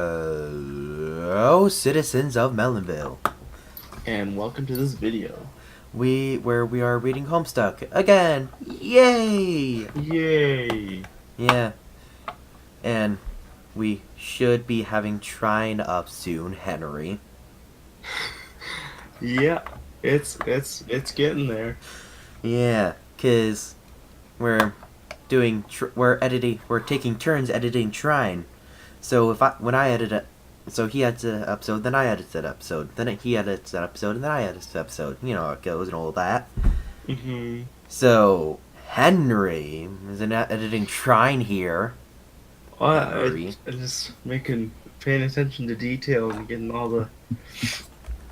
Hello, citizens of Melonville. And welcome to this video. Where we are reading Homestuck again. Yay! Yay! Yeah, and we should be having Trine up soon, Henry. Yeah, it's getting there. Yeah, cause we're taking turns editing Trine. So when I edit it, so he edits an episode, then I edit that episode, then he edits an episode, and then I edit the episode. You know how it goes and all that. Mm-hmm. So Henry is editing Trine here. I just paying attention to detail and getting all the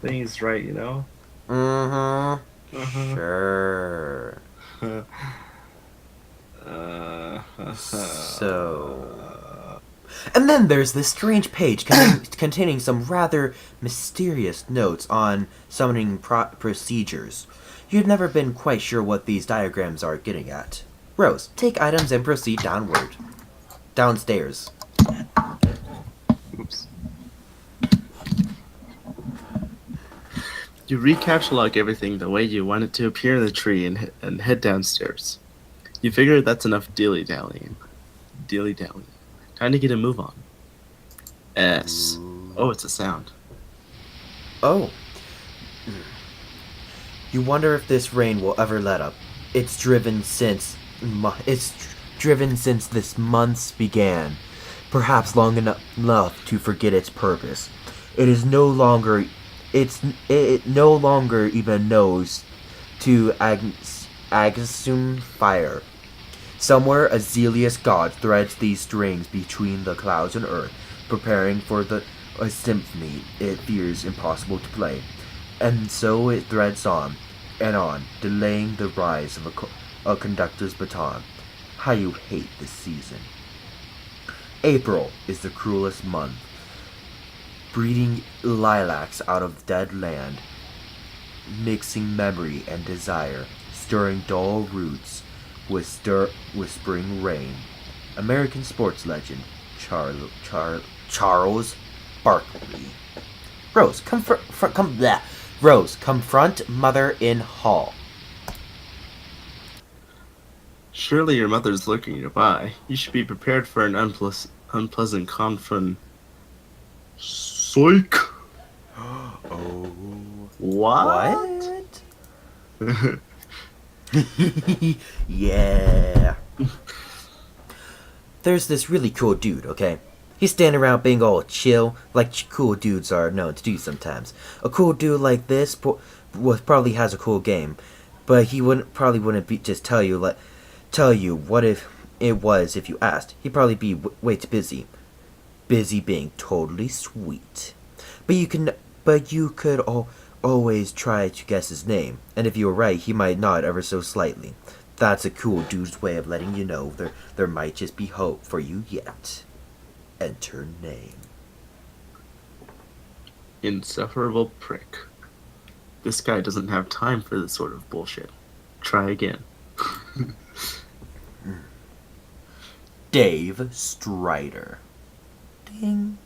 things right, you know. Mm-hmm. Uh-huh. Sure. uh, So, and then there's this strange page containing some rather mysterious notes on summoning procedures. You've never been quite sure what these diagrams are getting at. Rose, take items and proceed downstairs. Oops. You recaptcha everything the way you want it to appear in the tree and head downstairs. You figure that's enough dilly-dallying. Dilly-dallying. Time to get a move on. S. Oh, it's a sound. Oh. You wonder if this rain will ever let up. It's driven since this month's began, perhaps long enough to forget its purpose. It no longer even knows to assume fire. Somewhere a zealous god threads these strings between the clouds and earth, preparing for a symphony it fears impossible to play. And so it threads on and on, delaying the rise of a conductor's baton. How you hate this season. April is the cruelest month, breeding lilacs out of dead land, mixing memory and desire, stirring dull roots with spring rain. American sports legend Charles Barkley. Rose, Rose, confront mother in hall. Surely your mother's lurking nearby. You should be prepared for an unpleasant confront. Psych! Oh. What? Yeah. There's this really cool dude, okay? He's standing around being all chill, like cool dudes are known to do sometimes. A cool dude like this probably has a cool game, but he wouldn't just tell you what if it was if you asked. He'd probably be way too busy being totally sweet. But you could always try to guess his name, and if you were right, he might nod ever so slightly. That's a cool dude's way of letting you know there might just be hope for you yet. Enter name. Insufferable prick. This guy doesn't have time for this sort of bullshit. Try again. Dave Strider. Ding.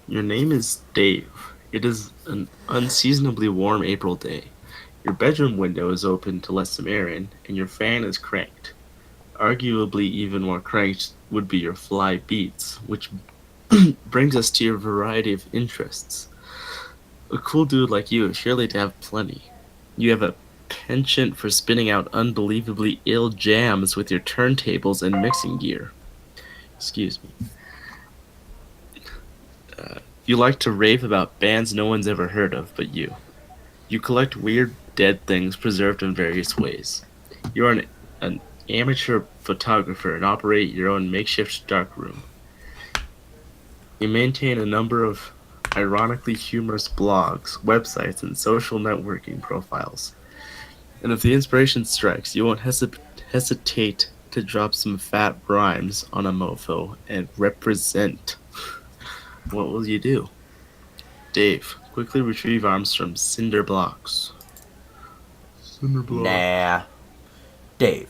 Your name is Dave. It is an unseasonably warm April day. Your bedroom window is open to let some air in, and your fan is cranked. Arguably even more cranked would be your fly beats, which brings us to your variety of interests. A cool dude like you is surely to have plenty. You have a penchant for spinning out unbelievably ill jams with your turntables and mixing gear. Excuse me. You like to rave about bands no one's ever heard of but you. You collect weird dead things preserved in various ways. You're an amateur photographer and operate your own makeshift darkroom. You maintain a number of ironically humorous blogs, websites, and social networking profiles. And if the inspiration strikes, you won't hesitate to drop some fat rhymes on a mofo and represent. What will you do? Dave, quickly retrieve arms from cinder blocks. Nah. Dave,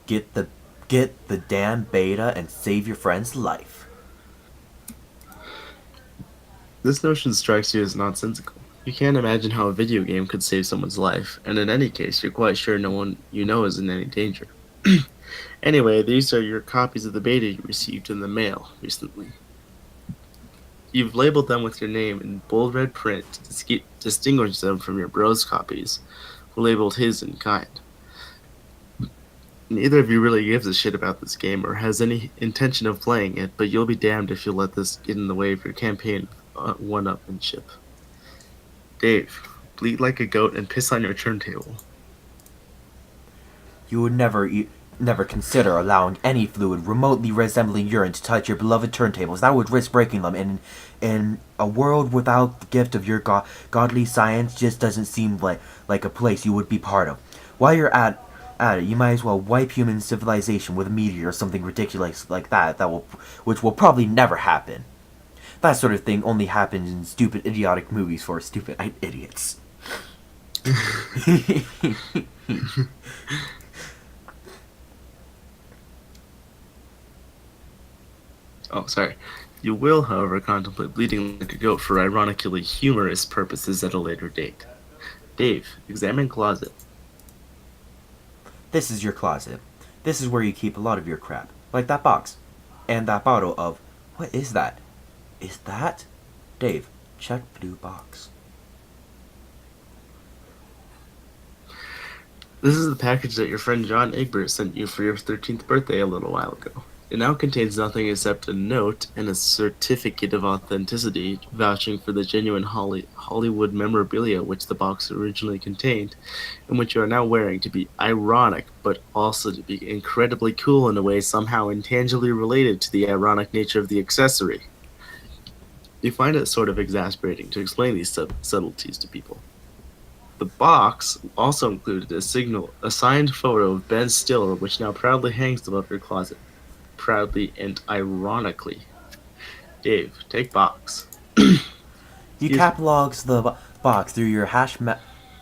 Get the get the damn beta and save your friend's life. This notion strikes you as nonsensical. You can't imagine how a video game could save someone's life, and in any case, you're quite sure no one you know is in any danger. Anyway, these are your copies of the beta you received in the mail recently. You've labeled them with your name in bold red print to distinguish them from your bro's copies, who labeled his in kind. Neither of you really gives a shit about this game or has any intention of playing it, but you'll be damned if you let this get in the way of your campaign of one-upmanship. Dave, bleed like a goat and piss on your turntable. You would never consider allowing any fluid remotely resembling urine to touch your beloved turntables. That would risk breaking them. In a world without the gift of your godly science, just doesn't seem like a place you would be part of. While you're at it, you might as well wipe human civilization with a meteor or something ridiculous like that. Which will probably never happen. That sort of thing only happens in stupid, idiotic movies for stupid idiots. Oh, sorry. You will, however, contemplate bleeding like a goat for ironically humorous purposes at a later date. Dave, examine closet. This is your closet. This is where you keep a lot of your crap. Like that box. And that bottle of... What is that? Is that... Dave, check blue box. This is the package that your friend John Egbert sent you for your 13th birthday a little while ago. It now contains nothing except a note and a certificate of authenticity vouching for the genuine Hollywood memorabilia which the box originally contained, and which you are now wearing to be ironic, but also to be incredibly cool in a way somehow intangibly related to the ironic nature of the accessory. You find it sort of exasperating to explain these subtleties to people. The box also included a signed photo of Ben Stiller, which now proudly hangs above your closet. Proudly and ironically. Dave, take box. You Excuse me. catalogs the box through your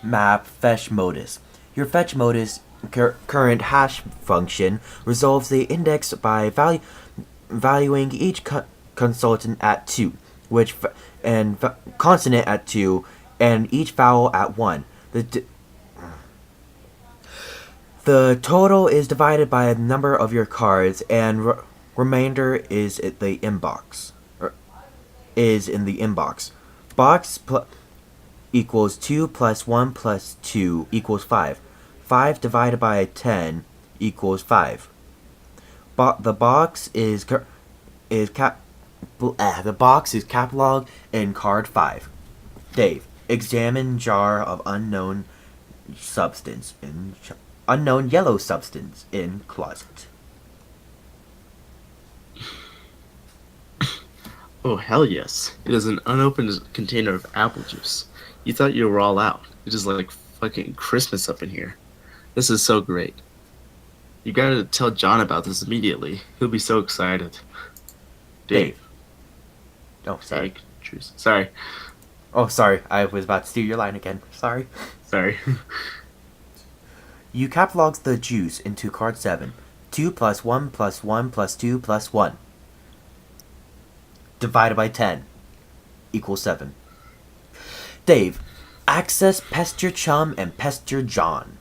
map fetch modus. Your fetch modus current hash function resolves the index by valuing each consultant at 2, which consonant at 2, and each vowel at 1. The total is divided by the number of your cards, and remainder is in the inbox. Box equals 2 plus 1 plus 2 equals 5. 5 divided by 10 equals 5. The box is cataloged in card 5. Dave, examine jar of unknown substance in unknown yellow substance in closet. Oh, hell yes. It is an unopened container of apple juice. You thought you were all out. It is like fucking Christmas up in here. This is so great. You gotta tell John about this immediately. He'll be so excited. Dave. Oh, sorry. Egg juice. Sorry. Oh, sorry. I was about to steal your line again. Sorry. Sorry. You catalog the juice into card 7. 2 plus 1 plus 1 plus 2 plus 1. Divided by 10 equals 7. Dave, access Pest Your Chum and Pest Your John.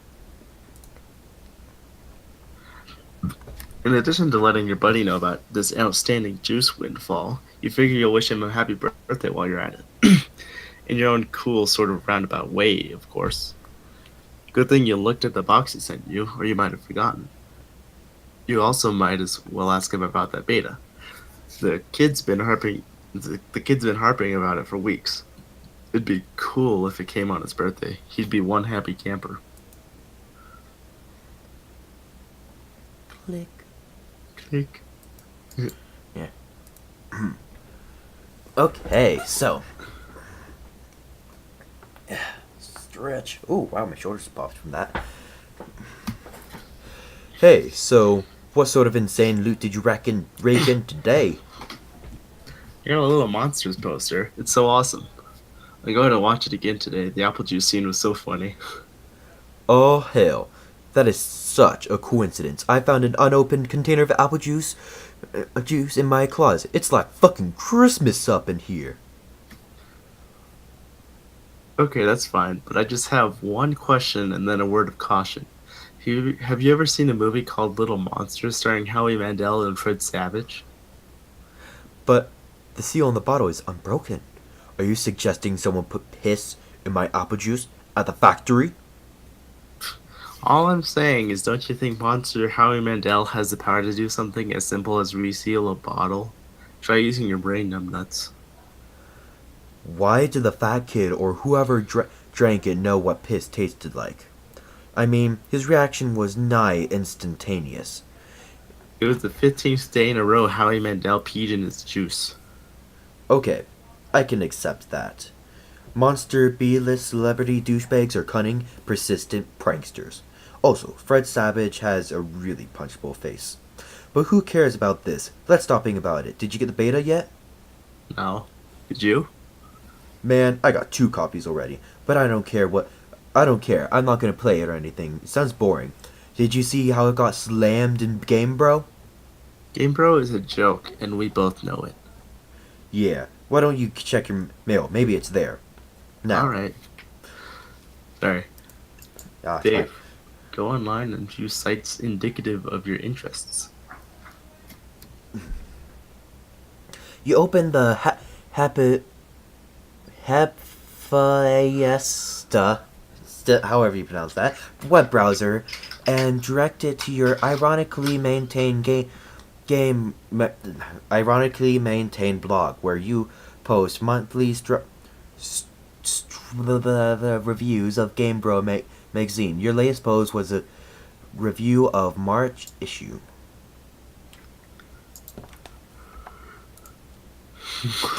In addition to letting your buddy know about this outstanding juice windfall, you figure you'll wish him a happy birthday while you're at it. In your own cool, sort of roundabout way, of course. Good thing you looked at the box he sent you, or you might have forgotten. You also might as well ask him about that beta. The kid's been harping about it for weeks. It'd be cool if it came on his birthday. He'd be one happy camper. Click. Click. Yeah. Okay, so. Stretch. Oh, wow, my shoulders popped from that. Hey, so what sort of insane loot did you rake in today? You got a little monsters poster. It's so awesome. I'm going to watch it again today. The apple juice scene was so funny. Oh, hell. That is such a coincidence. I found an unopened container of apple juice in my closet. It's like fucking Christmas up in here. Okay, that's fine, but I just have one question and then a word of caution. Have you ever seen a movie called Little Monsters starring Howie Mandel and Fred Savage? But the seal on the bottle is unbroken. Are you suggesting someone put piss in my apple juice at the factory? All I'm saying is, don't you think Monster Howie Mandel has the power to do something as simple as reseal a bottle? Try using your brain, numbnuts. Why did the fat kid or whoever drank it know what piss tasted like? I mean, his reaction was nigh instantaneous. It was the 15th day in a row Howie Mandel peed in his juice. Okay, I can accept that. Monster B-list celebrity douchebags are cunning, persistent pranksters. Also, Fred Savage has a really punchable face. But who cares about this? Let's stop being about it. Did you get the beta yet? No. Did you? Man, I got 2 copies already. But I don't care what... I don't care. I'm not gonna play it or anything. It sounds boring. Did you see how it got slammed in Game Bro? Game Bro is a joke, and we both know it. Yeah. Why don't you check your mail? Maybe it's there. Now. Alright. Sorry. Dave, go online and view sites indicative of your interests. You open the Hephaesta, however you pronounce that, web browser, and direct it to your ironically maintained blog, where you post monthly reviews of Game Bro magazine. Your latest post was a review of March issue.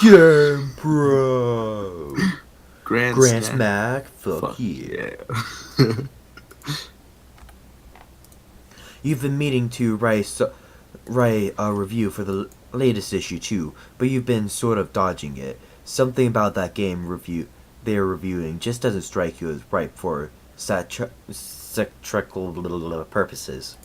Game Bro. Grand Smack. Fuck yeah. You've been meaning to write a review for the latest issue too, but you've been sort of dodging it. Something about that game review they're reviewing just doesn't strike you as ripe for satirical purposes.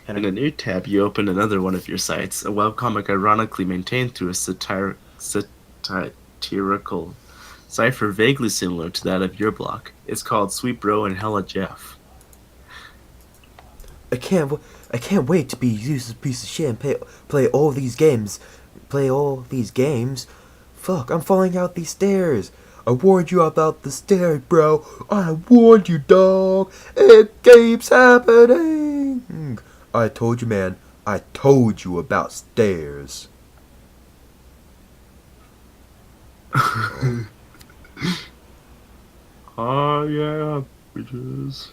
In a new tab, you open another one of your sites, a webcomic ironically maintained through a satirical cipher vaguely similar to that of your blog. It's called Sweet Bro and Hella Jeff. I can't wait to be useless piece of shit and play all these games. Fuck, I'm falling out these stairs. I warned you about the stairs, bro. I warned you, dog. It keeps happening. I told you, man. I told you about stairs. Oh yeah, bitches.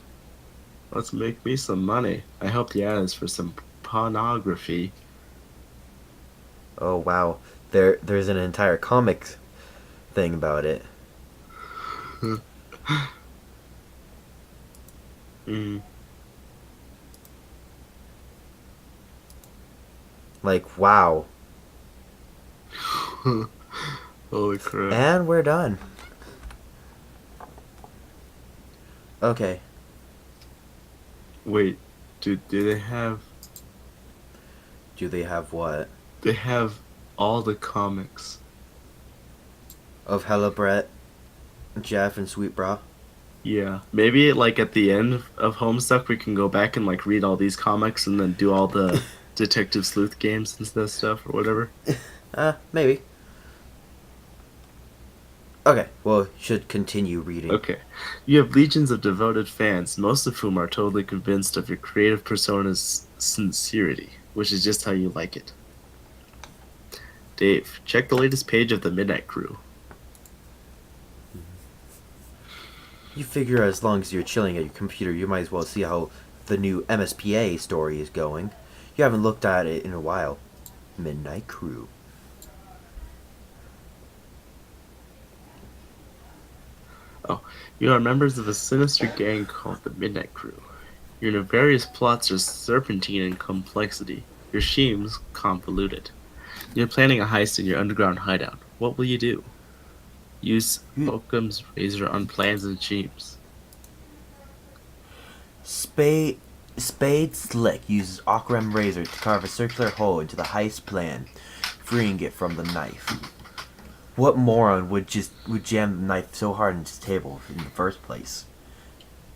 Let's make me some money. I hope the ad is for some pornography. Oh wow, there's an entire comic thing about it. Like wow. Holy crap. And we're done. Okay. Wait, do they have... Do they have what? They have all the comics. Of Hella Brett, Jeff, and Sweet Bra? Yeah. Maybe, like, at the end of Homestuck, we can go back and, like, read all these comics and then do all the Detective Sleuth games and stuff, or whatever. Maybe. Okay, well, should continue reading. Okay. You have legions of devoted fans, most of whom are totally convinced of your creative persona's sincerity, which is just how you like it. Dave, check the latest page of the Midnight Crew. You figure as long as you're chilling at your computer, you might as well see how the new MSPA story is going. You haven't looked at it in a while. Midnight Crew. Oh, you are members of a sinister gang called the Midnight Crew. Your nefarious plots are serpentine in complexity, your schemes convoluted. You're planning a heist in your underground hideout. What will you do? Use You- Occam's razor on plans and schemes. Spade Spade Slick uses Ockram razor to carve a circular hole into the heist plan, freeing it from the knife. What moron would jam the knife so hard into his table in the first place?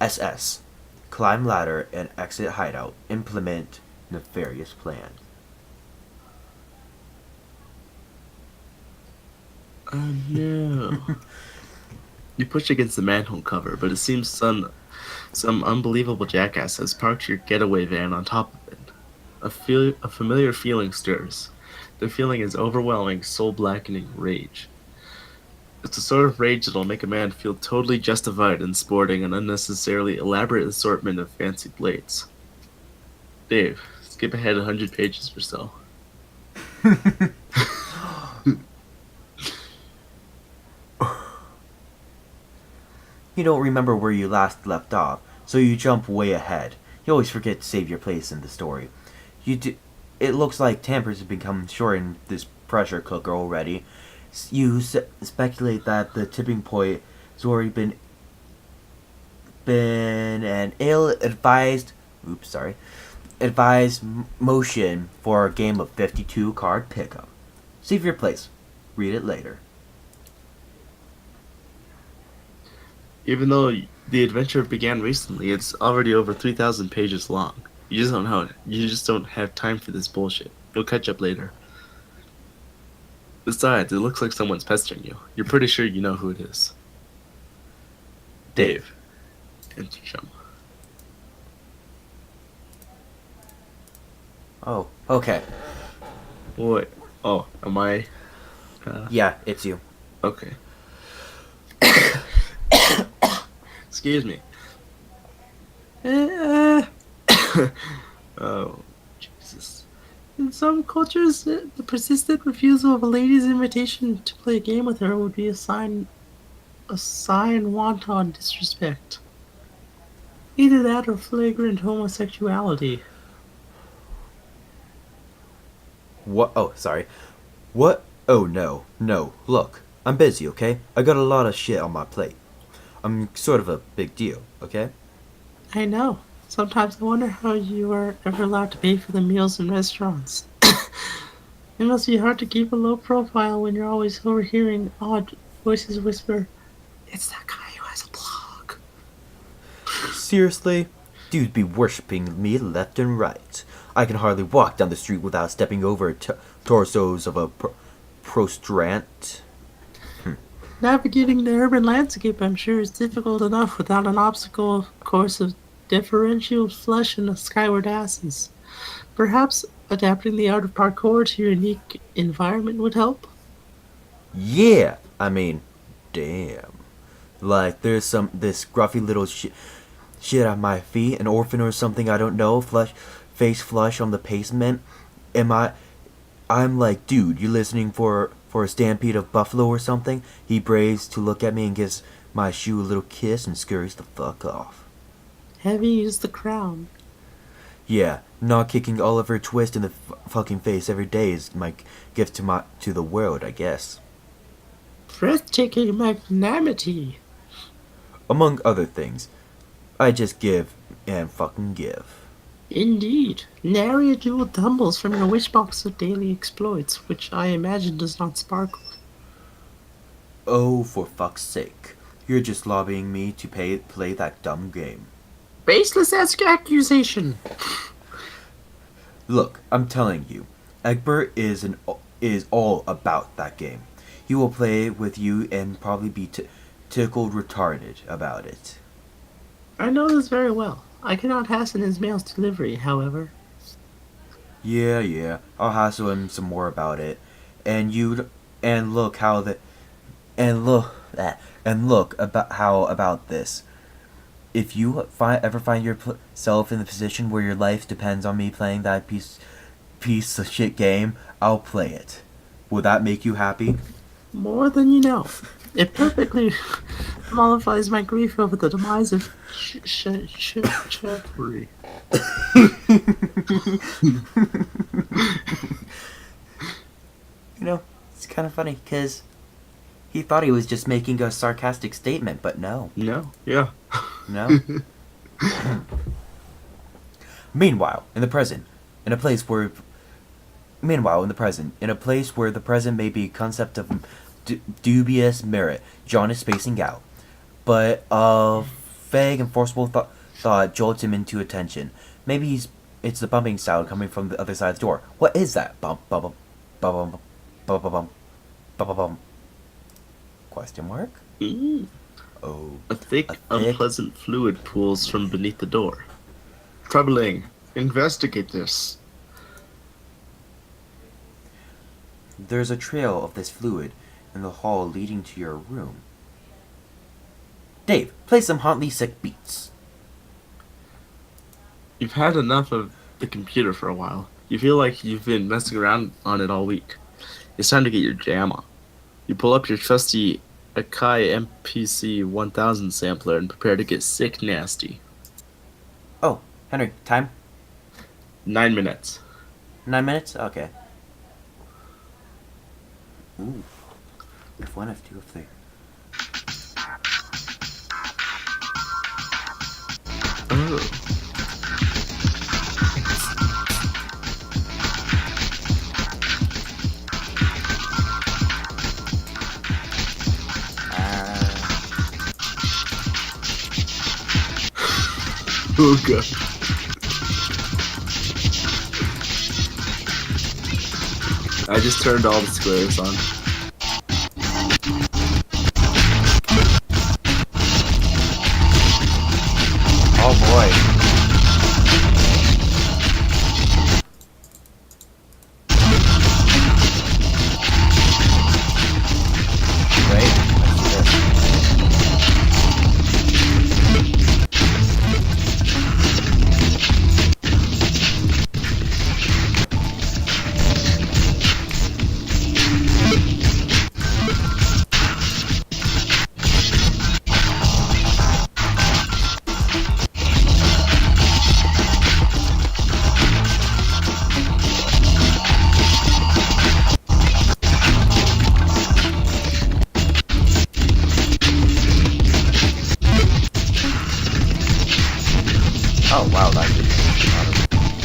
SS. Climb ladder and exit hideout. Implement nefarious plan. Oh no. You push against the manhole cover, but it seems some unbelievable jackass has parked your getaway van on top of it. A familiar feeling stirs. The feeling is overwhelming, soul-blackening rage. It's the sort of rage that'll make a man feel totally justified in sporting an unnecessarily elaborate assortment of fancy blades. Dave, skip ahead 100 pages or so. You don't remember where you last left off, so you jump way ahead. You always forget to save your place in the story. It looks like tampers have become short in this pressure cooker already. You speculate that the tipping point has already been an ill-advised, advised motion for a game of 52 card pickup. Save your place. Read it later. Even though the adventure began recently, it's already over 3,000 pages long. You just don't have time for this bullshit. You'll catch up later. Besides, it looks like someone's pestering you. You're pretty sure you know who it is. Dave. Enter chum. Oh, okay. Wait. Oh, am I? Yeah, it's you. Okay. Excuse me. Oh, Jesus. In some cultures, the persistent refusal of a lady's invitation to play a game with her would be a sign wanton disrespect. Either that or flagrant homosexuality. What? Oh, sorry. What? Oh, no. No. Look, I'm busy, okay? I got a lot of shit on my plate. I'm sort of a big deal, okay? I know. Sometimes I wonder how you are ever allowed to pay for the meals in restaurants. It must be hard to keep a low profile when you're always overhearing odd voices whisper, "It's that guy who has a blog." Seriously? Dudes be worshipping me left and right. I can hardly walk down the street without stepping over torsos of a prostrate. Navigating the urban landscape, I'm sure, is difficult enough without an obstacle course of differential flesh and skyward asses. Perhaps adapting the art of parkour to your unique environment would help? Yeah! I mean, damn. Like, there's this gruffy little shit at my feet, an orphan or something I don't know, face flush on the pavement. I'm like, dude, you listening for a stampede of buffalo or something? He braves to look at me and gives my shoe a little kiss and scurries the fuck off. Heavy is the crown. Yeah, not kicking Oliver Twist in the fucking face every day is my gift to the world, I guess. Breathtaking magnanimity. Among other things, I just give and fucking give. Indeed. Nary a jewel tumbles from your wishbox of daily exploits, which I imagine does not sparkle. Oh, for fuck's sake. You're just lobbying me to play that dumb game. Baseless accusation. Look, I'm telling you, Egbert is all about that game. He will play with you and probably be tickled retarded about it. I know this very well. I cannot hasten his mail's delivery, however. Yeah, I'll hassle him some more about it. And look how about this. If you ever find yourself in the position where your life depends on me playing that piece of shit game, I'll play it. Will that make you happy? More than you know. It perfectly mollifies my grief over the demise of chivalry. You know, it's kind of funny because He thought he was just making a sarcastic statement, but no. No. Yeah. No. Meanwhile, in the present, in a place where the present may be a concept of dubious merit, John is spacing out. But a vague and forcible thought jolts him into attention. Maybe it's the bumping sound coming from the other side of the door. What is that? Bump, bump, bump, bump, bump, bump, bump, bump, bump. Question mark? Mm. Oh, A thick, unpleasant fluid pools from beneath the door. Troubling. Investigate this. There's a trail of this fluid in the hall leading to your room. Dave, play some Huntley Sick beats. You've had enough of the computer for a while. You feel like you've been messing around on it all week. It's time to get your jam on. You pull up your trusty Akai MPC 1000 sampler and prepare to get sick nasty. Oh, Henry, time? 9 minutes. 9 minutes? Okay. Ooh. F1, F2, F3. Oh. Oh god. I just turned all the squares on. Oh boy. Oh wow, that did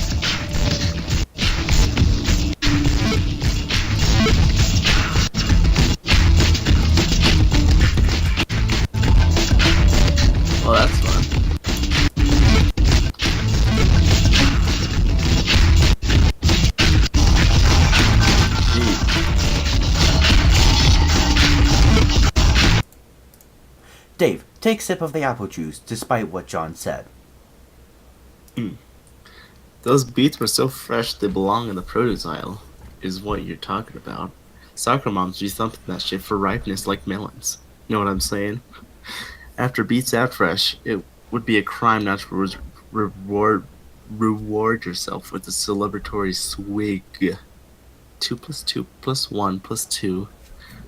Well, that's fun. Dave, take a sip of the apple juice, despite what John said. Those beets were so fresh they belong in the produce aisle, is what you're talking about. Soccer moms do something that shit for ripeness like melons. You know what I'm saying? After beets that fresh, it would be a crime not to reward yourself with a celebratory swig. 2 plus 2 plus 1 plus 2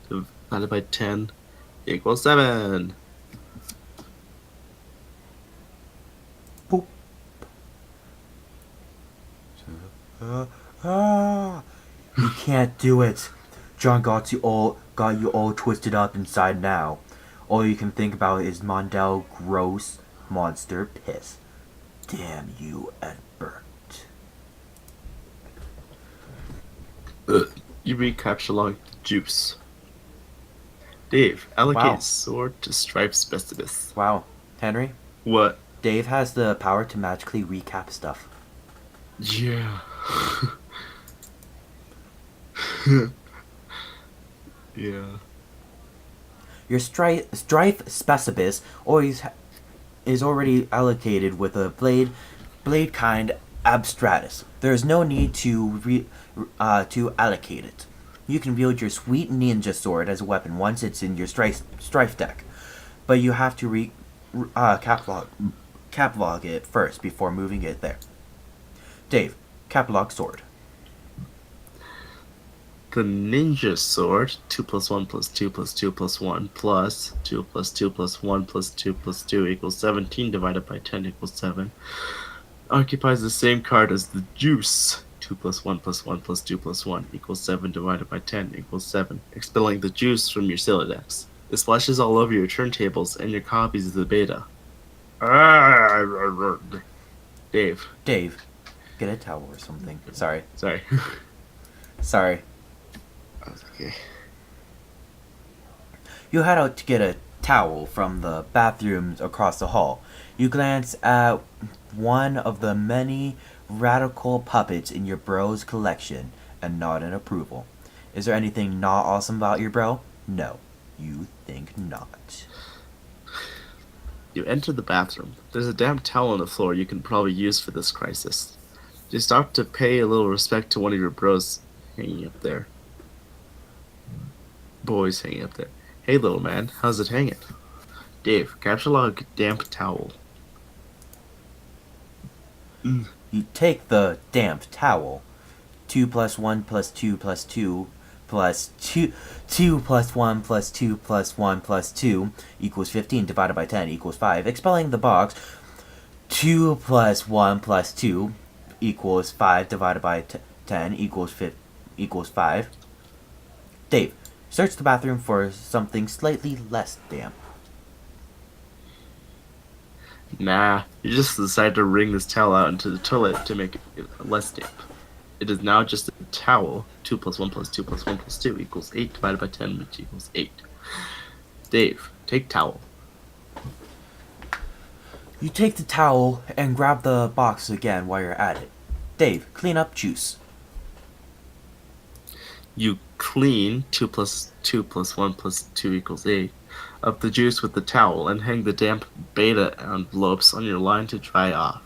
divided by 10 equals 7. Boop. You can't do it. John got you all twisted up inside now. All you can think about is Mondale gross monster piss. Damn you, Edbert. You recapitulate the juice. Dave, allocate Wow. sword to stripe specialist. Wow, Henry, What? Dave has the power to magically recap stuff. Yeah. Yeah. Your strife specibus is already allocated with a blade kind abstratus. There is no need to allocate it. You can wield your sweet ninja sword as a weapon once it's in your strife deck, but you have to catalog it first before moving it there. Dave, catalog sword. The ninja sword, 2 plus 1 plus 2 plus 2 plus 1 plus 2 plus 2 plus 1 plus 2 plus 2 equals 17 divided by 10 equals 7, occupies the same card as the juice, 2 plus 1 plus 1 plus 2 plus 1 equals 7 divided by 10 equals 7, expelling the juice from your Silodex. It splashes all over your turntables and your copies of the beta. Dave. Dave, get a towel or something. Sorry. Sorry. Sorry. Okay. You head out to get a towel from the bathrooms across the hall. You glance at one of the many radical puppets in your bro's collection and nod in approval. Is there anything not awesome about your bro? No, you think not. You enter the bathroom. There's a damp towel on the floor you can probably use for this crisis. You stop to pay a little respect to one of your bros hanging up there. Boys hanging up there. Hey, little man, how's it hanging? Dave, capture log damp towel. You take the damp towel. 2 plus 1 plus 2 plus 2 plus 2 plus 1 plus 2 plus 1 plus 2 equals 15 divided by 10 equals 5. Expelling the box, 2 plus 1 plus 2 equals 5 divided by 10 equals 5. Dave, search the bathroom for something slightly less damp. Nah, you just decide to wring this towel out into the toilet to make it less damp. It is now just a towel. 2 plus 1 plus 2 plus 1 plus 2 equals 8 divided by 10, which equals 8. Dave, take towel. You take the towel and grab the box again while you're at it. Dave, clean up juice. You clean 2 plus 2 plus 1 plus 2 equals 8 up the juice with the towel and hang the damp beta envelopes on your line to dry off.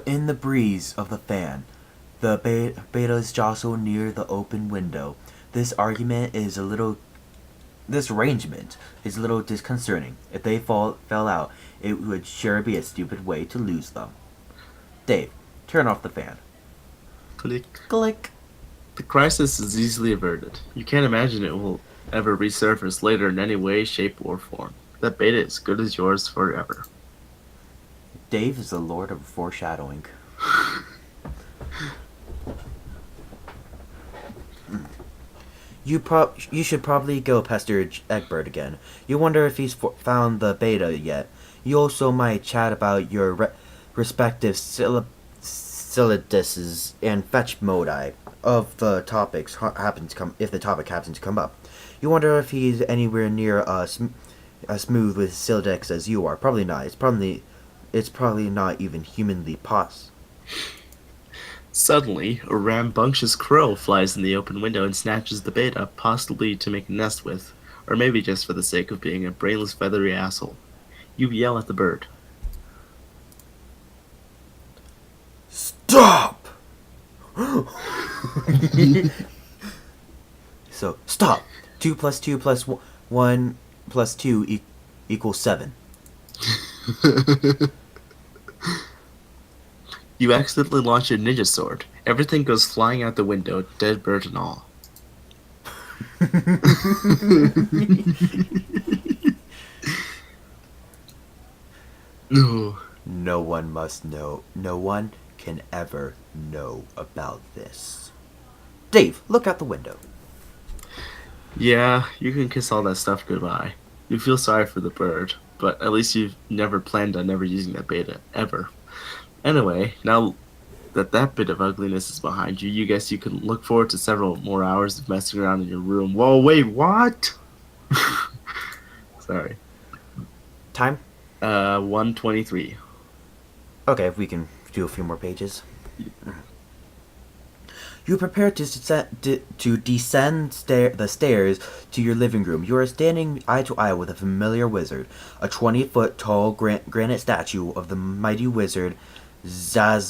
In the breeze of the fan, the betas jostle near the open window. This arrangement is a little disconcerting. If they fell out, it would sure be a stupid way to lose them. Dave, turn off the fan. Click. Click. The crisis is easily averted. You can't imagine it will ever resurface later in any way, shape, or form. That beta is good as yours forever. Dave is the lord of foreshadowing. You should probably go pester Egbert again. You wonder if he's found the beta yet. You also might chat about your respective syllabuses and fetch modi of the topics if the topic happens to come up. You wonder if he's anywhere near as smooth with Sildex as you are. Probably not. It's probably not even humanly possible. Suddenly, a rambunctious crow flies in the open window and snatches the beta, possibly to make a nest with, or maybe just for the sake of being a brainless feathery asshole. You yell at the bird. Stop! So, stop! 2 plus 2 plus 1 plus 2 equals 7. You accidentally launch a ninja sword. Everything goes flying out the window, dead bird and all. No. No one must know. No one can ever know about this. Dave, look out the window. Yeah, you can kiss all that stuff goodbye. You feel sorry for the bird, but at least you've never planned on never using that beta, ever. Anyway, now that bit of ugliness is behind you, you guess you can look forward to several more hours of messing around in your room. Whoa, wait, what? Sorry. Time? 1:23. Okay, if we can do a few more pages. You prepare to descend the stairs to your living room. You are standing eye to eye with a familiar wizard, a 20-foot tall granite statue of the mighty wizard Zazarpan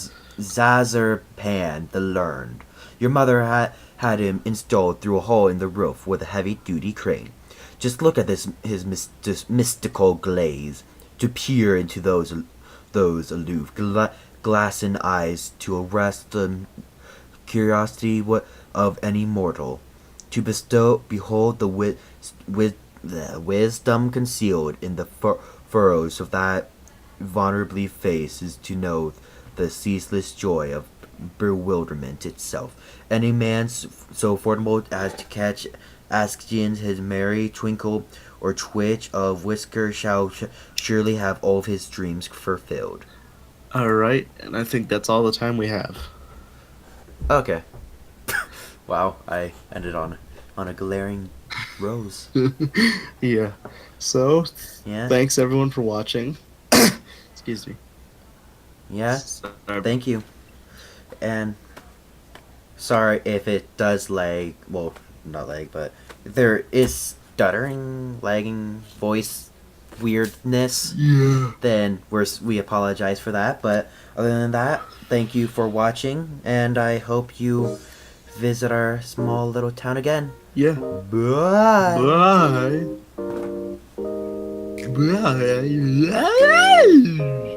the Learned. Your mother had him installed through a hole in the roof with a heavy-duty crane. Just look at his mystical glaze, to peer into those aloof, glassing eyes, to arrest the curiosity of any mortal, to behold the the wisdom concealed in the furrows of that vulnerably face is to know the ceaseless joy of bewilderment itself. Any man so formidable as to catch Askins his merry twinkle or twitch of whisker shall surely have all of his dreams fulfilled. All right, and I think that's all the time we have. Okay. Wow, I ended on a glaring rose. Yeah. So, Yeah, thanks everyone for watching. Excuse me. yeah. Sorry. Thank you. And sorry if it does lag. Well, not lag, but there is stuttering, lagging voice weirdness. Yeah. Then we apologize for that. But other than that, thank you for watching, and I hope you visit our small little town again. Yeah. Bye. Bye. Bye.